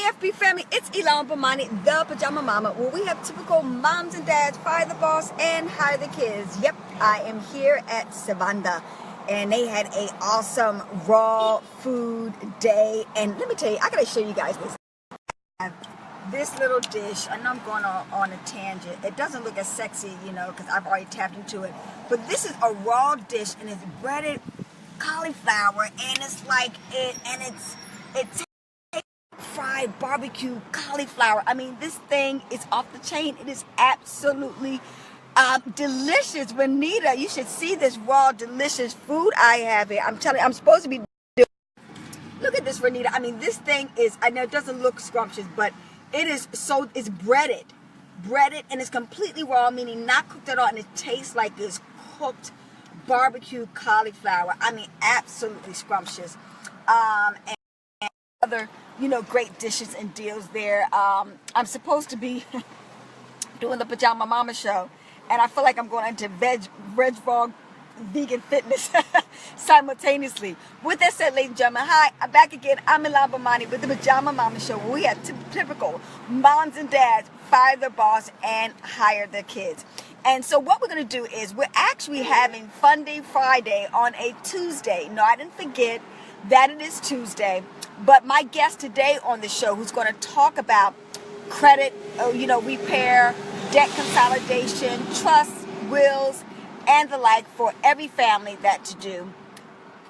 AFB family, it's Elon Bomani, the Pajama Mama, where we have typical moms and dads fire the boss and hire the kids. Yep, I am here at Savanda, and they had a awesome raw food day. And let me tell you, I gotta show you guys this. This little dish. I know I'm going on a tangent. It doesn't look as sexy, you know, because I've already tapped into it. But this is a raw dish, and it's breaded cauliflower, and it's like it's fried barbecue cauliflower. I mean, this thing is off the chain. It is absolutely delicious. Renita, you should see this raw, delicious food I have here. I'm telling you, I'm supposed to be doing. Look at this, Renita. I mean, this thing is, I know it doesn't look scrumptious, but it is so, it's breaded, and it's completely raw, meaning not cooked at all, and it tastes like this cooked barbecue cauliflower. I mean, absolutely scrumptious. And other, you know, great dishes and deals there. I'm supposed to be doing the Pajama Mama show, and I feel like I'm going into veg raw vegan fitness simultaneously. With that said, ladies and gentlemen, hi, I'm back again. I'm Elon Bomani with the Pajama Mama show, where we have typical moms and dads fire their boss and hire their kids. And so what we're going to do is we're actually having Funding Friday on a Tuesday. No, I didn't forget that it is Tuesday. But my guest today on the show, who's going to talk about credit, repair, debt consolidation, trust, wills, and the like for every family that to do,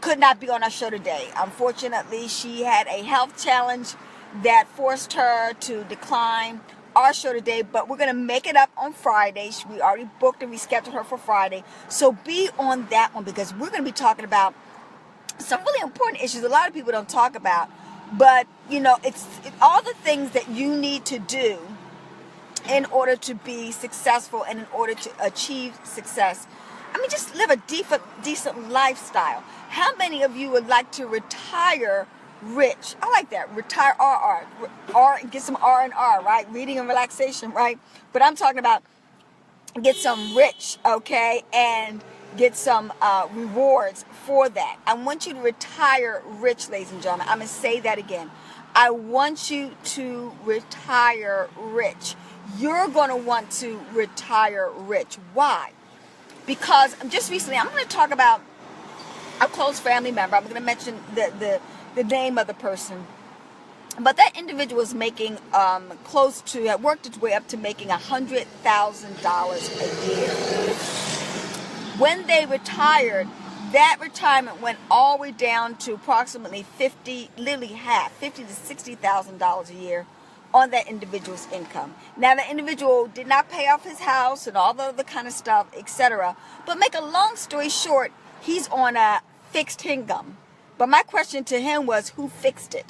could not be on our show today. Unfortunately, she had a health challenge that forced her to decline our show today, but we're going to make it up on Friday. We already booked and rescheduled her for Friday. So be on that one, because we're going to be talking about some really important issues a lot of people don't talk about. But, you know, it's all the things that you need to do in order to be successful and in order to achieve success. I mean, just live a decent lifestyle. How many of you would like to retire rich? I like that. Retire R, get some R&R, right? Reading and relaxation, right? But I'm talking about get some rich, okay? And get some rewards for that. I want you to retire rich, ladies and gentlemen. I'm going to say that again. I want you to retire rich. You're going to want to retire rich. Why? Because just recently, I'm going to talk about a close family member. I'm going to mention the name of the person. But that individual is making had worked its way up to making $100,000 a year. When they retired, that retirement went all the way down to approximately literally half, $50,000 to $60,000 a year on that individual's income. Now, the individual did not pay off his house and all the other kind of stuff, etc. But make a long story short, he's on a fixed income. But my question to him was, who fixed it?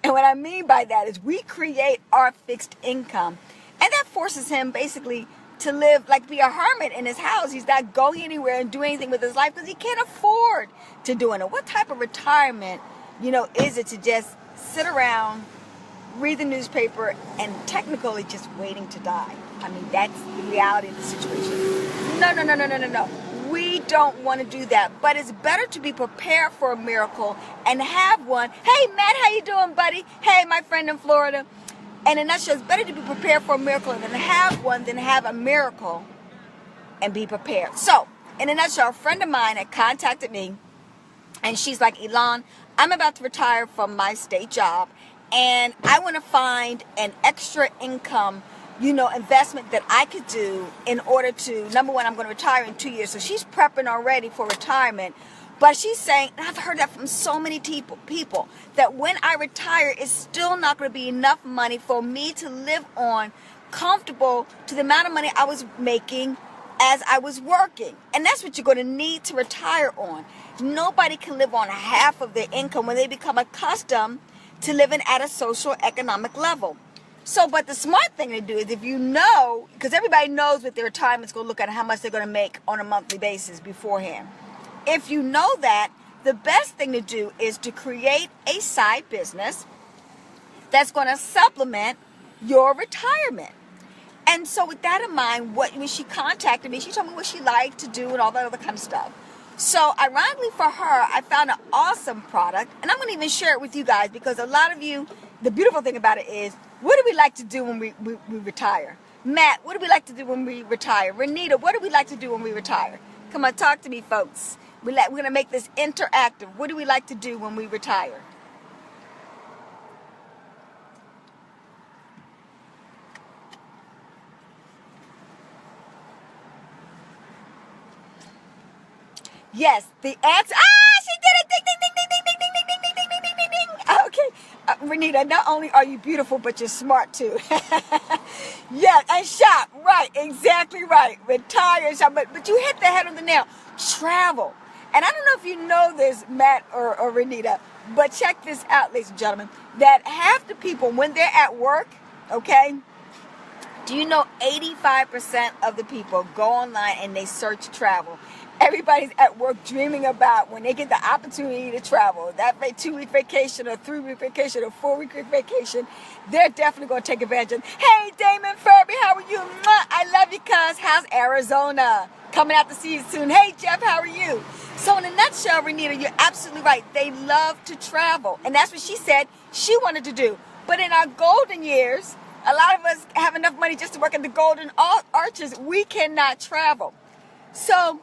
And what I mean by that is we create our fixed income. And that forces him basically to live, like be a hermit in his house. He's not going anywhere and doing anything with his life because he can't afford to do it. What type of retirement, is it to just sit around, read the newspaper, and technically just waiting to die? I mean, that's the reality of the situation. No. We don't want to do that. But it's better to be prepared for a miracle and have one. Hey, Matt, how you doing, buddy? Hey, my friend in Florida. And in a nutshell, it's better to be prepared for a miracle and then have one than have a miracle and be prepared. So, in a nutshell, a friend of mine had contacted me, and she's like, Elon, I'm about to retire from my state job, and I want to find an extra income, investment that I could do in order to, number one, I'm going to retire in 2 years. So she's prepping already for retirement. But she's saying, and I've heard that from so many people, that when I retire, it's still not going to be enough money for me to live on comfortable to the amount of money I was making as I was working. And that's what you're going to need to retire on. Nobody can live on half of their income when they become accustomed to living at a social economic level. So, but the smart thing to do is if you know, because everybody knows what their retirement's going to look at and how much they're going to make on a monthly basis beforehand. If you know that, the best thing to do is to create a side business that's going to supplement your retirement. And so with that in mind, when she contacted me, she told me what she liked to do and all that other kind of stuff. So ironically for her, I found an awesome product, and I'm going to even share it with you guys because a lot of you the beautiful thing about it is, what do we like to do when we retire? Matt, what do we like to do when we retire? Renita, what do we like to do when we retire? Come on, talk to me, folks. We're going to make this interactive. What do we like to do when we retire? Yes, the answer. She did it! Ding, ding, ding, ding, ding, ding, ding, ding, ding, ding, ding, ding, ding, ding. Okay, Renita, not only are you beautiful, but you're smart too. Yes, and shop. Right, exactly right. Retire and shop. But you hit the head on the nail. Travel. And I don't know if you know this, Matt or Renita, but check this out, ladies and gentlemen, that half the people, when they're at work, okay, do you know 85% of the people go online and they search travel? Everybody's at work dreaming about when they get the opportunity to travel. That 2-week vacation or 3-week vacation or 4-week vacation, they're definitely going to take advantage of. Hey, Damon Furby, how are you? Mwah, I love you, cuz. How's Arizona? Coming out to see you soon. Hey, Jeff, how are you? So in a nutshell, Renita, you're absolutely right. They love to travel. And that's what she said she wanted to do. But in our golden years, a lot of us have enough money just to work at the Golden Arches. We cannot travel. So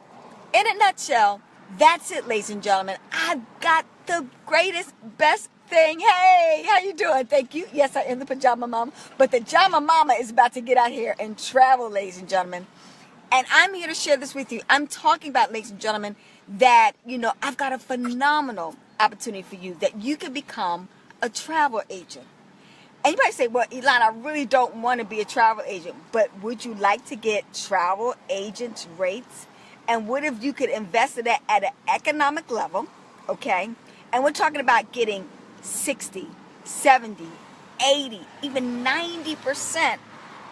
in a nutshell, that's it, ladies and gentlemen. I've got the greatest, best thing. Hey, how you doing? Thank you. Yes, I am the pajama mama. But the Jama Mama is about to get out here and travel, ladies and gentlemen. And I'm here to share this with you. I'm talking about, ladies and gentlemen, that, I've got a phenomenal opportunity for you that you can become a travel agent. And you might say, well, Elon, I really don't want to be a travel agent. But would you like to get travel agent rates? And what if you could invest in that at an economic level, okay? And we're talking about getting 60, 70, 80, even 90%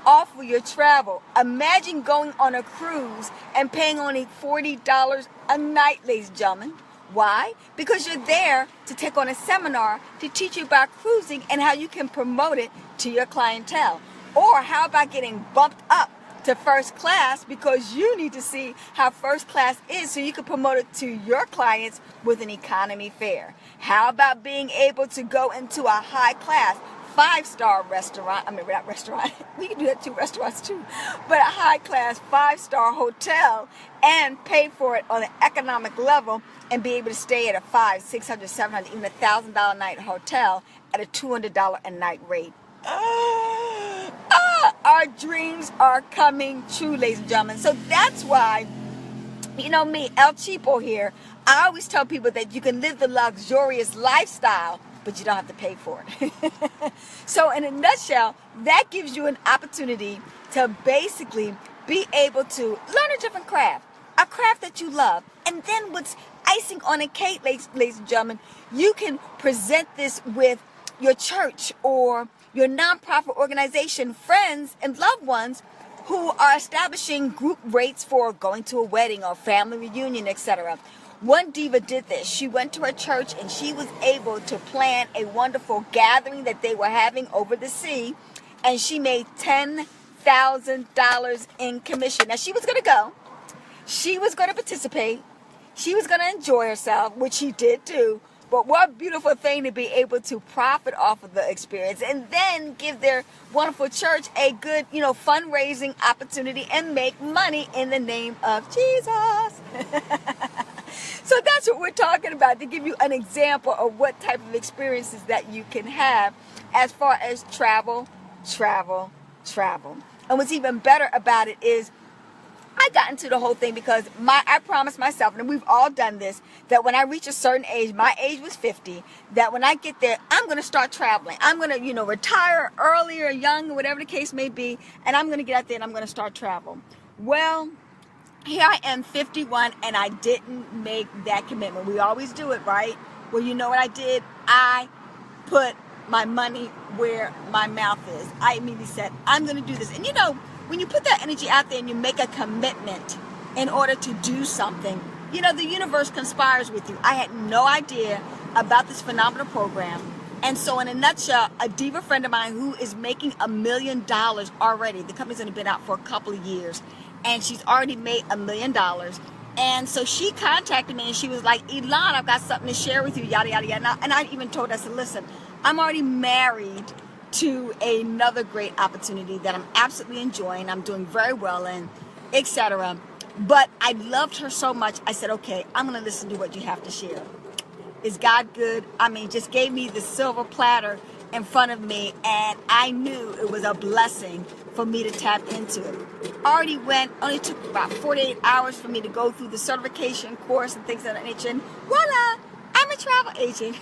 off of your travel. Imagine going on a cruise and paying only $40 a night, ladies and gentlemen. Why? Because you're there to take on a seminar to teach you about cruising and how you can promote it to your clientele. Or how about getting bumped up to first class because you need to see how first class is so you can promote it to your clients with an economy fare. How about being able to go into a high class 5-star restaurant, not restaurant, we can do that too, restaurants too, but a high class 5-star hotel and pay for it on an economic level and be able to stay at a $500, $600, $700, even $1,000 a night hotel at a $200 a night rate. Our dreams are coming true, ladies and gentlemen. So that's why, me, El Cheapo here, I always tell people that you can live the luxurious lifestyle, but you don't have to pay for it. So in a nutshell, that gives you an opportunity to basically be able to learn a different craft, a craft that you love. And then what's icing on a cake, ladies and gentlemen, you can present this with your church or your nonprofit organization, friends and loved ones who are establishing group rates for going to a wedding or family reunion, etc. One diva did this. She went to her church and she was able to plan a wonderful gathering that they were having over the sea, and she made $10,000 in commission. Now she was going to go. She was going to participate. She was going to enjoy herself, which she did do. But what a beautiful thing to be able to profit off of the experience and then give their wonderful church a good, fundraising opportunity and make money in the name of Jesus. So that's what we're talking about, to give you an example of what type of experiences that you can have as far as travel. And what's even better about it is I got into the whole thing because I promised myself, and we've all done this, that when I reach a certain age, my age was 50, that when I get there, I'm going to start traveling. I'm going to, retire early or young, whatever the case may be, and I'm going to get out there and I'm going to start travel. Well, here I am, 51, and I didn't make that commitment. We always do it, right? Well, you know what I did? I put my money where my mouth is. I immediately said, I'm going to do this. And when you put that energy out there and you make a commitment in order to do something, the universe conspires with you. I had no idea about this phenomenal program. And so in a nutshell, a diva friend of mine who is making $1 million already, the company's only been out for a couple of years, and she's already made $1 million. And so she contacted me and she was like, Elon, I've got something to share with you, yada, yada, yada. And I even told her, I said, listen, I'm already married to another great opportunity that I'm absolutely enjoying. I'm doing very well in, etc. But I loved her so much. I said, okay, I'm going to listen to what you have to share. Is God good? I mean, just gave me the silver platter in front of me, and I knew it was a blessing for me to tap into it. Only took about 48 hours for me to go through the certification course and things of that nature, and voila, I'm a travel agent.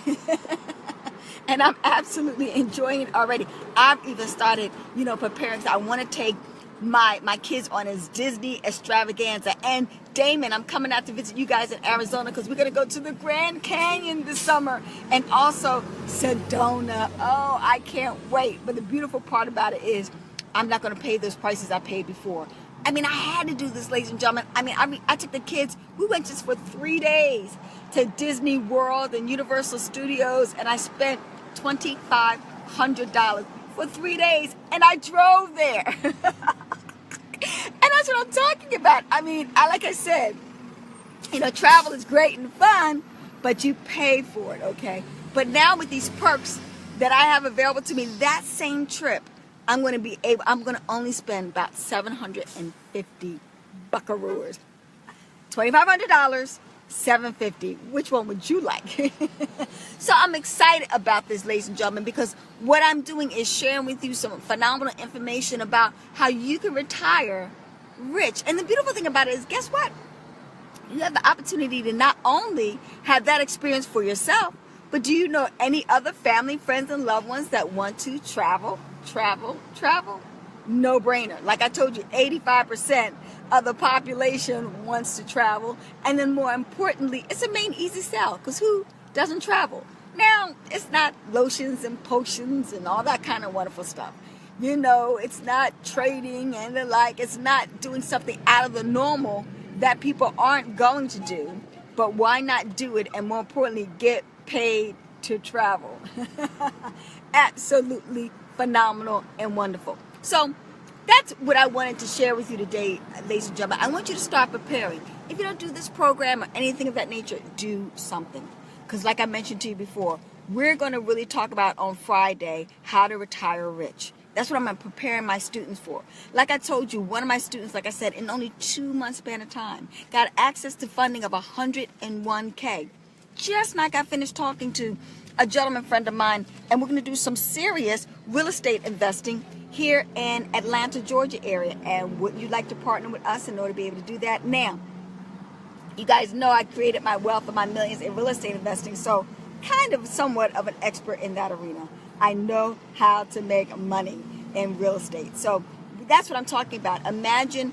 And I'm absolutely enjoying it already. I've even started, preparing. I want to take my kids on his Disney extravaganza. And Damon, I'm coming out to visit you guys in Arizona because we're going to go to the Grand Canyon this summer, and also Sedona. Oh, I can't wait. But the beautiful part about it is I'm not going to pay those prices I paid before. I mean, I had to do this, ladies and gentlemen. I took the kids. We went just for 3 days to Disney World and Universal Studios, and I spent $2,500 for 3 days, and I drove there. And that's what I'm talking about. I mean, like I said, travel is great and fun, but you pay for it, okay? But now with these perks that I have available to me, that same trip, I'm going to only spend about 750 buckaroos. $2,500, $750. Which one would you like? So I'm excited about this, ladies and gentlemen, because what I'm doing is sharing with you some phenomenal information about how you can retire rich. And the beautiful thing about it is, guess what? You have the opportunity to not only have that experience for yourself, but do you know any other family, friends, and loved ones that want to travel? No brainer. Like I told you, 85% of the population wants to travel. And then more importantly, it's a main easy sell, because who doesn't travel? Now, it's not lotions and potions and all that kind of wonderful stuff. It's not trading and the like. It's not doing something out of the normal that people aren't going to do. But why not do it, and more importantly, get paid to travel? Absolutely phenomenal and wonderful. So that's what I wanted to share with you today, ladies and gentlemen. I want you to start preparing. If you don't do this program or anything of that nature, do something. Because like I mentioned to you before, we're going to really talk about on Friday how to retire rich. That's what I'm preparing my students for. Like I told you, one of my students, like I said, in only 2 months span of time, got access to funding of $101K. Just like I finished talking to a gentleman friend of mine, and we're going to do some serious real estate investing here in Atlanta, Georgia area. And would you like to partner with us in order to be able to do that? Now, you guys know I created my wealth of my millions in real estate investing, so kind of somewhat of an expert in that arena. I know how to make money in real estate. So that's what I'm talking about. Imagine,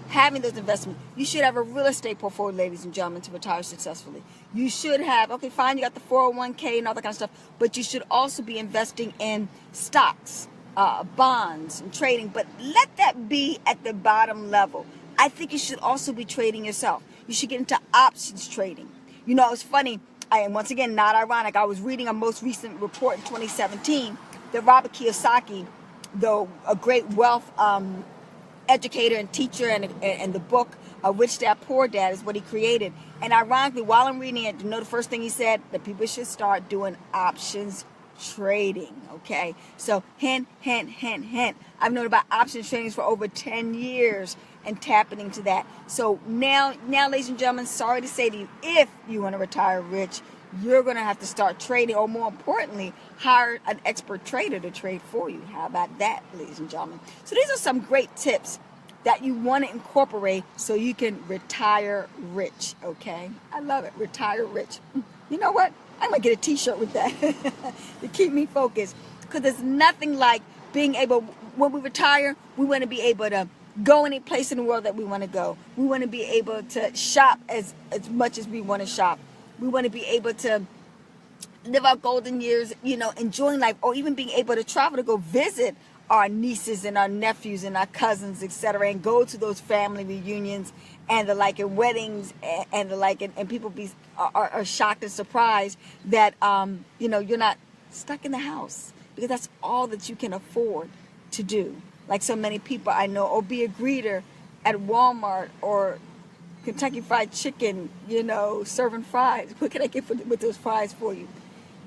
having those investments. You should have a real estate portfolio, ladies and gentlemen, to retire successfully. You should have, okay, fine, you got the 401k and all that kind of stuff, but you should also be investing in stocks, bonds, and trading, but let that be at the bottom level. I think you should also be trading yourself. You should get into options trading. It's funny, and once again, not ironic, I was reading a most recent report in 2017 that Robert Kiyosaki, though a great wealth educator and teacher, and the book Rich Dad Poor Dad is what he created. And ironically, while I'm reading it, the first thing he said, that people should start doing options trading, okay? So hint, hint, hint, hint. I've known about options trading for over 10 years and tapping into that. So now, ladies and gentlemen, sorry to say to you, if you want to retire rich, you're going to have to start trading, or more importantly, hire an expert trader to trade for you. How about that, ladies and gentlemen? So these are some great tips that you want to incorporate so you can retire rich, okay? I love it, retire rich. You know what? I'm going to get a t-shirt with that to keep me focused, because there's nothing like being able, when we retire, we want to be able to go any place in the world that we want to go. We want to be able to shop as much as we want to shop. We want to be able to live our golden years, enjoying life, or even being able to travel to go visit our nieces and our nephews and our cousins, etc., and go to those family reunions and the like, and weddings and the like, and people are shocked and surprised that you're not stuck in the house, because that's all that you can afford to do. Like so many people I know, or be a greeter at Walmart or Kentucky Fried Chicken, serving fries. What can I get with those fries for you?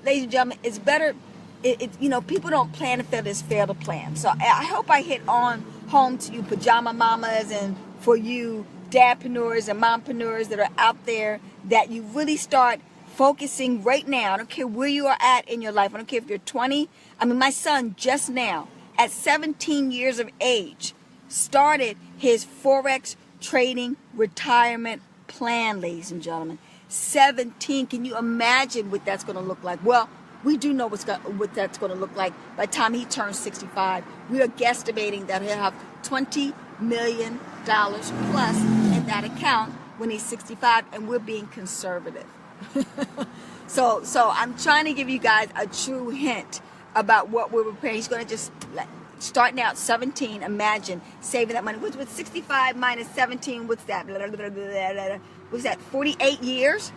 Ladies and gentlemen, it's better people don't plan to fail, just fail to plan. So I hope I hit on home to you pajama mamas, and for you dadpreneurs and mompreneurs that are out there, that you really start focusing right now. I don't care where you are at in your life. I don't care if you're 20. I mean, my son just now, at 17 years of age, started his Forex trading retirement plan, ladies and gentlemen. 17. Can you imagine what that's going to look like? Well, we do know what that's going to look like by the time he turns 65. We are guesstimating that he'll have $20 million plus in that account when he's 65, and we're being conservative. So I'm trying to give you guys a true hint about what we're preparing. He's going to just starting out 17. Imagine saving that money. What's 65 minus 17? What's that? What's that? 48 years.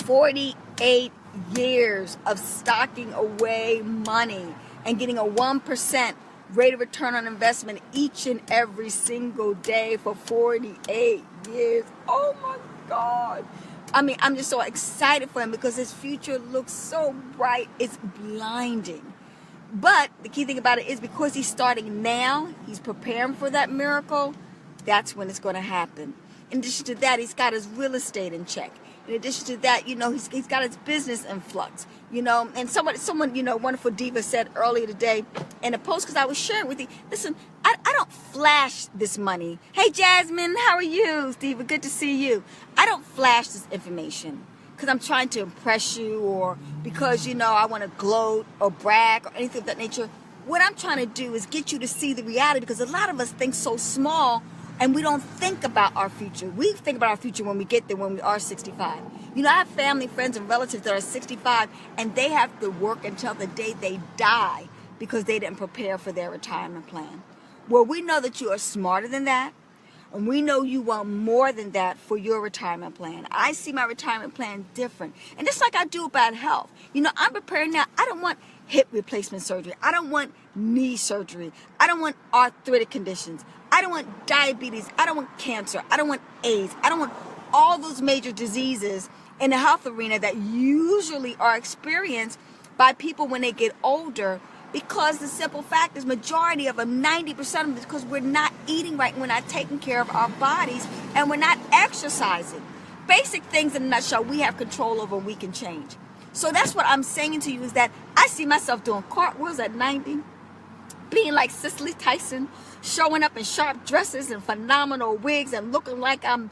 48 years of stocking away money and getting a 1% rate of return on investment each and every single day for 48 years. Oh my God. I mean, I'm just so excited for him because his future looks so bright. It's blinding. But the key thing about it is because he's starting now, he's preparing for that miracle, that's when it's going to happen. In addition to that, he's got his real estate in check. In addition to that, he's got his business in flux, and someone, wonderful diva said earlier today in a post, because I was sharing with you, listen, I don't flash this money. Hey, Jasmine, how are you? Diva, good to see you. I don't flash this information because I'm trying to impress you or because, I want to gloat or brag or anything of that nature. What I'm trying to do is get you to see the reality, because a lot of us think so small and we don't think about our future. We think about our future when we get there, when we are 65. I have family, friends, and relatives that are 65, and they have to work until the day they die because they didn't prepare for their retirement plan. Well, we know that you are smarter than that, and we know you want more than that for your retirement plan. I see my retirement plan different. And just like I do about health, I'm preparing now. I don't want hip replacement surgery. I don't want knee surgery. I don't want arthritic conditions. I don't want diabetes. I don't want cancer. I don't want AIDS. I don't want all those major diseases in the health arena that usually are experienced by people when they get older, because the simple fact is majority of them, 90% of them, is because we're not eating right and we're not taking care of our bodies and we're not exercising. Basic things in a nutshell we have control over, we can change. So that's what I'm saying to you, is that I see myself doing cartwheels at 90, being like Cicely Tyson, showing up in sharp dresses and phenomenal wigs and looking like I'm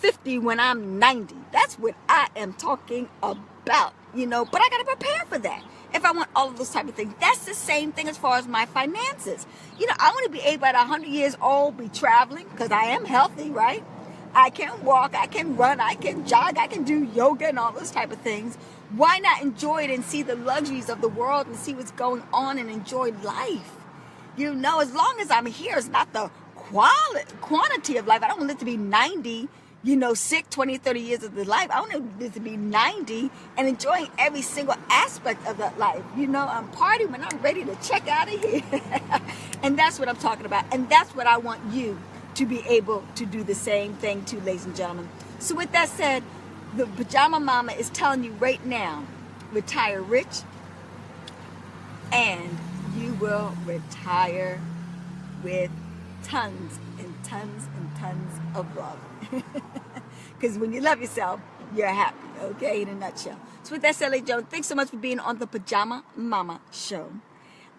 50 when I'm 90. That's what I am talking about, but I got to prepare for that if I want all of those type of things. That's the same thing as far as my finances. I want to be able at 100 years old be traveling, because I am healthy, right? I can walk, I can run, I can jog, I can do yoga and all those type of things. Why not enjoy it and see the luxuries of the world and see what's going on and enjoy life? As long as I'm here, it's not the quantity of life. I don't want it to be 90, sick 20, 30 years of the life. I want it to be 90 and enjoying every single aspect of that life. I'm partying when I'm ready to check out of here. And that's what I'm talking about. And that's what I want you to be able to do the same thing too, ladies and gentlemen. So with that said, the Pajama Mama is telling you right now, retire rich, and you will retire with tons and tons and tons of love. Because when you love yourself, you're happy, okay, in a nutshell. So with that said, ladies and gentlemen, thanks so much for being on the Pajama Mama Show.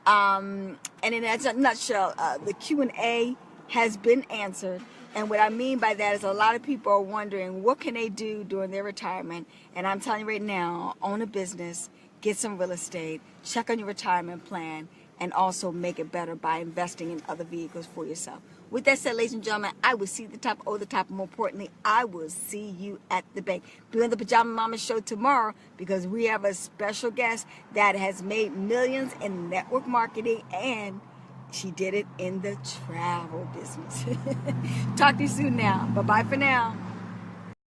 And in a nutshell, the Q&A has been answered. And what I mean by that is a lot of people are wondering, what can they do during their retirement? And I'm telling you right now, own a business, get some real estate, check on your retirement plan, and also make it better by investing in other vehicles for yourself. With that said, ladies and gentlemen, I will see you at the top, over the top, and more importantly, I will see you at the bank. Doing the Pajama Mama Show tomorrow, because we have a special guest that has made millions in network marketing, and she did it in the travel business. Talk to you soon now. Bye-bye for now.